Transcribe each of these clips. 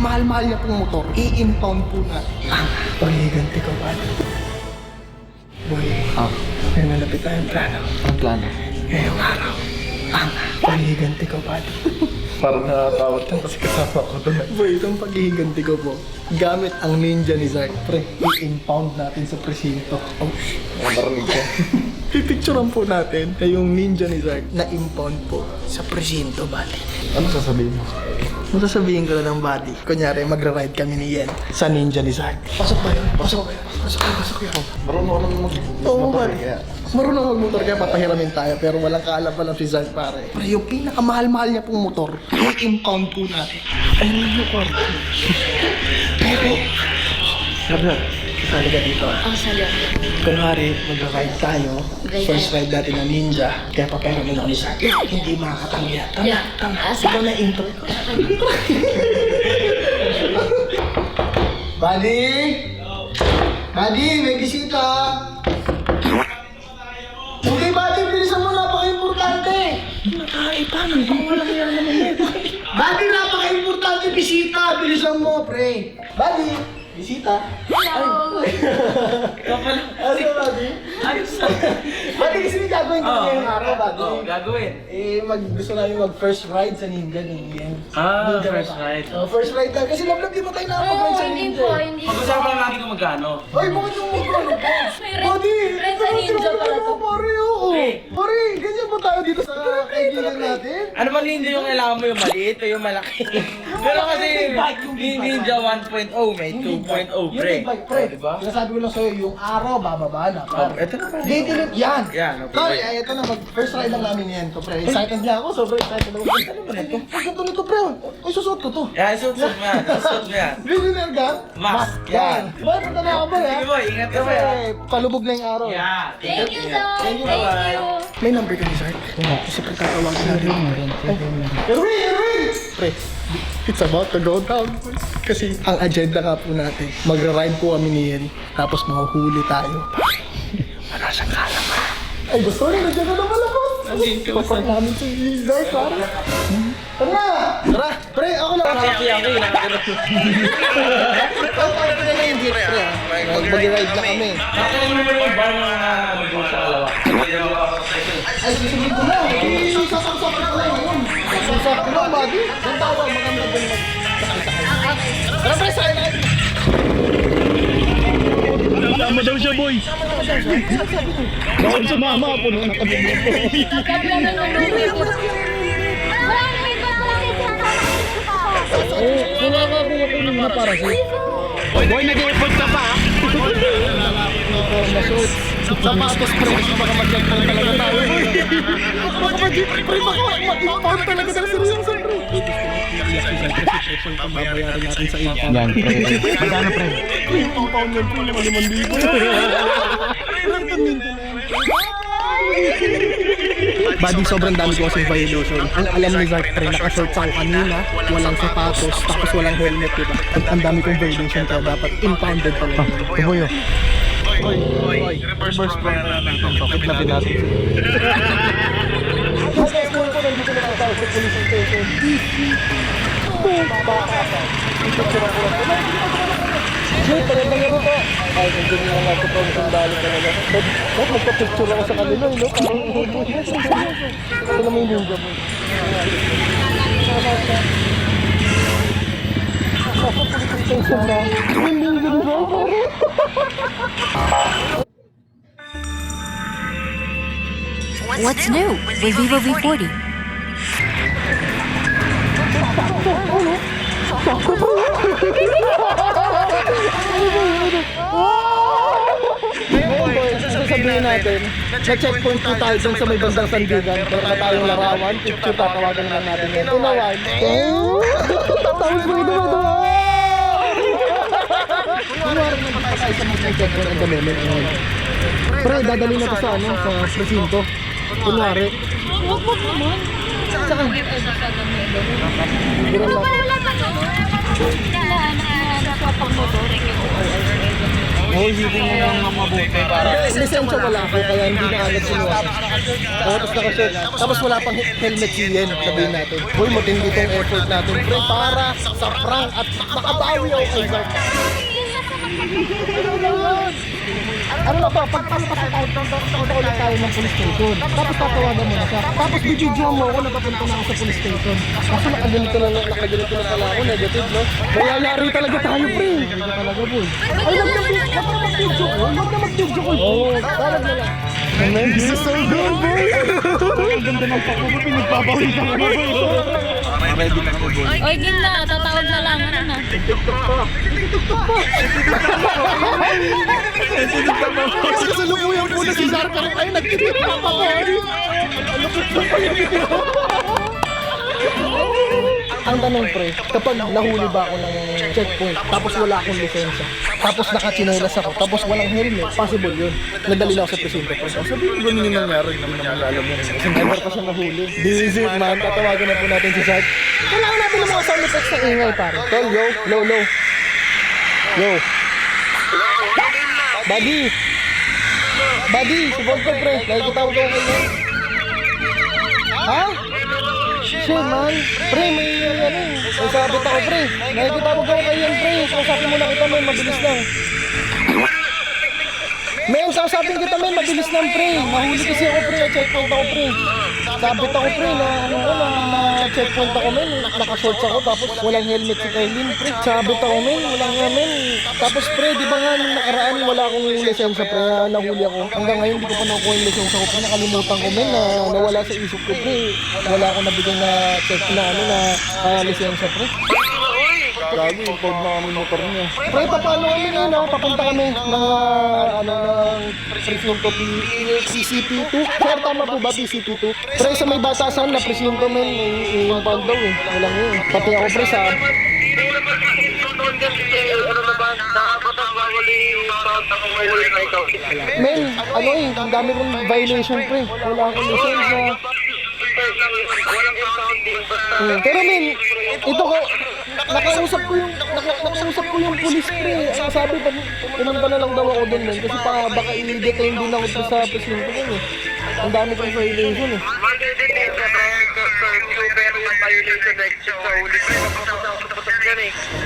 pinakamahal-mahal niya pong motor, i-impound po natin. Pag-iganti ko ba? Boy, may malapit tayong plano. Ang plano? Ngayong araw, pag-iganti ko ba? Parang nakatawat yan kasi kasama ko doon. Boy, itong paghihiganti ko po, gamit ang ninja ni Zark, pre, i-impound natin sa presinto. Narinig ka. Pipicturean po natin na yung ninja ni Zark na impound po sa presinto, buddy. Ano sasabihin mo? Masasabihin ko na ng buddy. Kunyari, magra-ride kami ni Yen sa ninja ni Zark. Pasok ba yun? Pasok yun. Marunong naman Oo, mag-motor buddy. kaya. Marunong magmotor kaya papahiramin tayo pero walang kaalam-alam si Zark, pare. Pero yung pinakamahal-mahal niya pong motor, i-impound po natin. Ayun yung kwarto. Pero, sabi sali ka dito. Sali. Kunwari, magra-ride tayo. First ride natin ng ninja. Kaya papahiramin ako ni Zark. Hindi makakatanggi. Tama. Ikaw na intro. Buddy! Buddy, may bisita! Okay, buddy, bilisan mo, napaka-importante! Paano? Kung walang yan naman yun. Buddy, napaka-importante, bisita! Bilisan mo, pre! Buddy! Bisita? Hello! Ano, buddy? Buddy, kasi may gagawin ko ngayong araw, buddy. Oo, gagawin. Gusto namin mag-first ride sa ninja ng Yen. Ninja First ba? ride. First ride lang. Kasi love di ba tayo nakapag-ride sa Hindi ninja? po, hindi po. Pag-usapan lang natin kung magkano. Ay, bakit yung magkano po? May Buddy! ride sa ninja pala to. Pare, oo. Pare, ganyan ba tayo dito sa kaibigan natin? Ano ba ninja yung kailangan mo, yung maliit o yung malaki? Pero kasi Ninja 1.0 may 2.0 Yung pre. big bike, pre. Diba? Sinasabi ko lang sa'yo, yung araw, bababa na. Oh, eto na pre. Didilit yan. Yan, okay. Pre, ito na, first ride lang namin yan to, pre. Excited niya ako, sobrang excited ako. Ano ba nito? Ang ganda nito, pre. Ay, susot ko to. Yan, suot mo yan. Suot mo yan. Billionaire ka? Mask. Yan. Boy, punta na ako ba, ha? Sige boy, ingat ka Kasi boy. palubog na yung araw. Yeah. Thank you, sir. Thank you, Thank bye-bye. you. May number ka ni Zark? Kasi pre, tatawagin natin. Erwin! Pre, it's about to go down. Kasi ang agenda nga po natin, magra-ride po kami ni Yen, tapos mahuhuli tayo. Ano siyang kalaman? Ay, gusto rin, nandiyan na naman ako. Papak namin si Zark, pare. Tara na! Tara! Pre, ako lang. Mag-ride na kami. Kakain mo yung bar na mag-go sa kalawa. Ay, susunod ko na. Sasaksak ko na yun. Sasaksak ko na, buddy. Ang tawa, maganda din mag-sakay-sakay. Tara, pre, sakay na kayo. Tama daw siya, boy. Bawal sumama, puno na kami dito. Wala ka kung ako na para sa'yo. Boy, nag-i-effort ka pa. Sapatos, pre. Baka mag-jump talaga tayo. Baka mag-jump, pre. Baka mag-impound talaga ng seryoso, pre. Babayaran natin sa impound. Yan, pre. Magkano, pre? Impound yan, pre. 5,000. Buddy, sobrang dami ko kasing violation. Ang alam ni Zark, pre, naka-shorts ako kanina, walang sapatos, tapos walang helmet, diba? Ang dami kong violation kaya dapat impounded talaga. Tuboy, oh. Reverse plan na natin. Kitlapin natin. Okay, ko nandito na tayo sa police station. Shit, talaga nga rin pa. Ay, hindi nyo nga ito pang sandali talaga. Ba't magpa-picture ako sa kanila, no? Parang ito naman yung ninja mo. Yung ninja mo, What's new with Vivo V40? Sasabihin natin, na-checkpoint po tayo dun sa may bandang sandigan. Meron na tayong larawan, picture, tatawagan lang natin yan. Tunawan. Tapos mo ito ba? Kunwari naman tayo sa mga checkpoint at the moment. Pre, dadali na to sa ano, sa presinto. Kunwari. Wag naman. Saan? Siguro lang. Wala pa to. Nasa pang motor. hindi mo lang mabuti para... Lisensya wala ako, kaya hindi na agad sinuha. Tapos nakasuot. Tapos wala pang helmet si Yen, sabihin natin. Uy, matindi tong effort natin, pre, para sa prank at makabawi ako kay Zark. Ano na ba, pagpaspas ulit tayo ng police station. Tapos tatawagan mo na siya. Tapos bibidyoan mo ako, nagpapunta na ako sa police station. Kaso nakaganito na pala ako, negative, no? Mayayari talaga tayo, pre. Hindi ka talaga, boy. Ay, wag na mag-video ko. Wag na mag-video ko. Oo, talag na lang. This is so good, boy. Ang ganda ng pakulo, pinagpapawisan ko na boy. Ready na kami, boy. Oy, game na. Tatawag na lang. Ano na? Kasalukuyang po na si Zark. Ay, nagtitirap ako. Ang tanong, pre, kapag nahuli ba ako ng checkpoint, tapos wala akong lisensya, tapos nakachinelas ako, tapos walang helmet, possible yun. Nadali lang ako sa presinto, pre. Sabi ko ganun yung nangyari, hindi naman naman alam yun. Kasi never pa siya nahuli. This is it, man. Tatawagan na po natin si Zark. Kailangan natin ng mga sound effects ng ingay, pare. Tol, yo, low, low. Yo. Buddy. Buddy, subog ko, pre. Nakikitawag ko kayo. Ha? Shit, man. Pre, may sabit ako, pre. Nakikitawag ko kayo, pre. Kausapin mo na kita, man. Mabilis lang. Men, kausapin kita, men. Mabilis lang, pre. Mahuli kasi ako, pre. Checkpoint ako, pre. Sabit ako, pre. Na checkpoint ako, men. Nakashorts ako. Tapos walang helmet si Kailin, pre. Sabit ako, men. Walang helmet. Tapos, pre, di ba nga nung nakaraan wala akong lisensya, pre. Nahuli ako. Hanggang ngayon, hindi ko pa nakuha yung lisensya ko, pre. Nakalimutan ko, men. Nawala sa isip ko, pre. Wala akong nabigyan na check na, lisensya, pre. Lagi, yung pag na kami motor niya. Pre, paano kami na, papunta kami ng presinto PCP2. Sir, tama po ba PCP2? Pre, sa may batasan na presinto, men, yung pag daw eh. Walang yun. Pati ako, pre, sa... Men, ano eh, ang dami kong violation, pre. Wala akong lisensya. Pero men, ito ko, nakausap ko yung police, pre. Ang sabi, pumunta na lang daw ako doon, men. Kasi baka i-detain din ako sa presinto ko, eh. Ang dami kong violation, eh.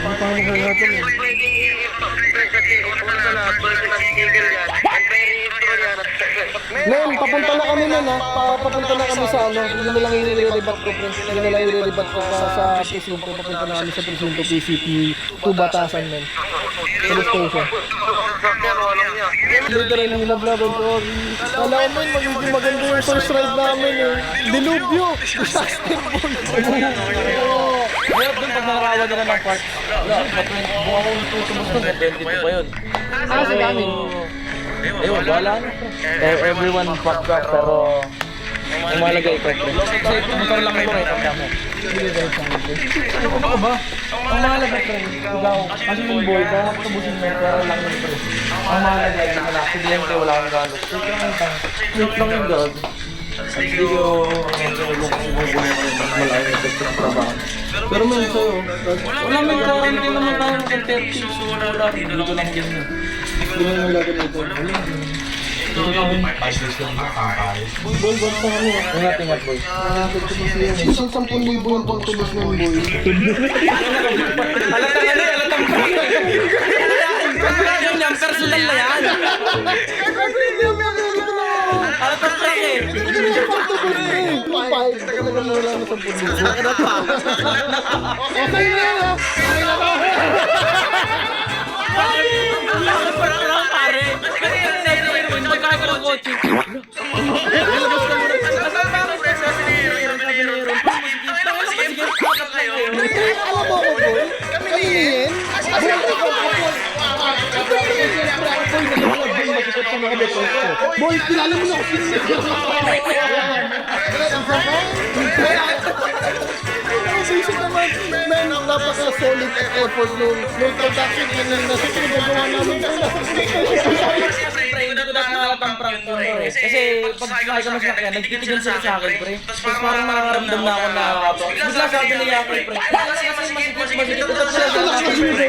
Ang paano kaya natin, eh. Men, papunta na kami nun, ha? Papunta na kami sa ano. Hindi na lang i-rebat ko, pre. Hindi na lang i-rebat ko sa presinto. Papunta na kami sa presinto PCP 2 Batasan, men. Police station. Literal yung lablaban ko. Wala ko, men, magiging maganda yung first ride namin, eh. Dilubyo! Disaster ball! Pero doon pag nakarawan nila ng park, buka ko tutumos doon, 22 pa yun. Ah, sa gamin. Ewan, wala na. Everyone fucked up, pero umalagay ko. Motor lang ito eh, tanda mo. Ano ba? Ang mahalaga pre, ikaw, kasi yung boy, kaya nakatabusin mo, pero lang yung pre. Ang mahalaga, hindi ka na aksidente, wala kang galo. Wait lang yung gag. Hindi ko sumubuhay ko yung malayo yung gusto ng trabaho. Pero man sa'yo, wala may karanti naman tayo ng 30, so wala, hindi ko lang yan. Hindi mo naman gagawin ito. Boy, ba't pa kami? Ingat, boy. Isang 10,000 yung pagtubos ng boy. Alatang ano eh, alatang prank. Yung personal na yan. Alatang prank eh. Okay na yan, ha? Okay na ba? Alatang prank pare. Magkakaroon ng kotse. Ilabas ka muna. Alam mo ko, boy? Kami niyan? Boy, kilala mo na ako. Basic naman, man, napaka-solid effort nung production and nung nasa pinagagawa namin. Pre, hindi ko dapat nakalatang prank yun, pre. Kasi pag sinahay ka masakyan, nagtitigan sila sa akin, pre. Tapos parang nakaramdam na ako na ako. Bigla sabi nila ako, pre. Kasi masigit. Tapos sila sa akin, pre.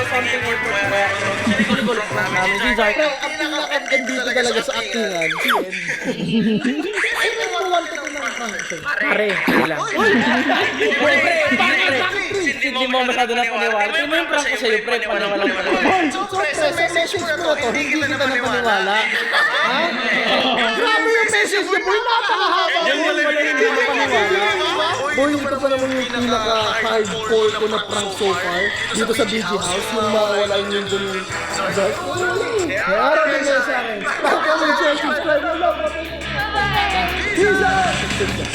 Something effort, kaya namin si Zark. Pre, ang pinaka-MVP talaga sa actingan, si Ed. Ay, may mawan ko ng prank. Pare, lang. Pre, hindi mo masyado na paniwala. Tingnan mo yung prank ko sa'yo, pre, paniwalang paniwala. So, pre, sa message mo na to, hindi kita na paniwala. Ha? Grabe yung message niya, boy. Napakahaba. Yan yung wala yung hindi paniwala. Boy, ito pa naman yung pinaka-hardcore ko na prank so far. Dito sa BG House, yung mawala yung dun yung Zark. May araw na sa akin. Like, comment, share, subscribe. Peace out!